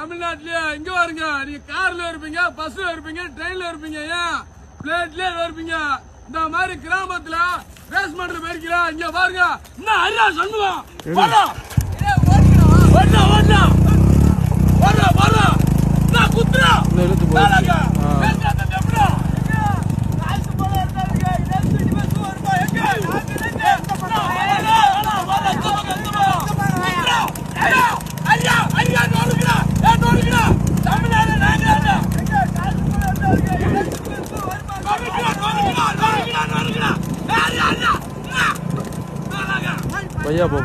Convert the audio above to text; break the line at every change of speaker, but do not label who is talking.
தமிழ்நாட்டிலேயே இங்க வருங்க. நீங்க கார்ல இருப்பீங்க, பஸ்ல இருப்பீங்க, ட்ரெயின்ல இருப்பீங்க, ஏன் பிளேட்லயே இருப்பீங்க. இந்த மாதிரி கிராமத்துல பேஸ்மெண்ட்ல போயிருக்கீங்க. இங்க பாருங்க, இன்னும் அரியா சொல்லுவோம்.
भैया पो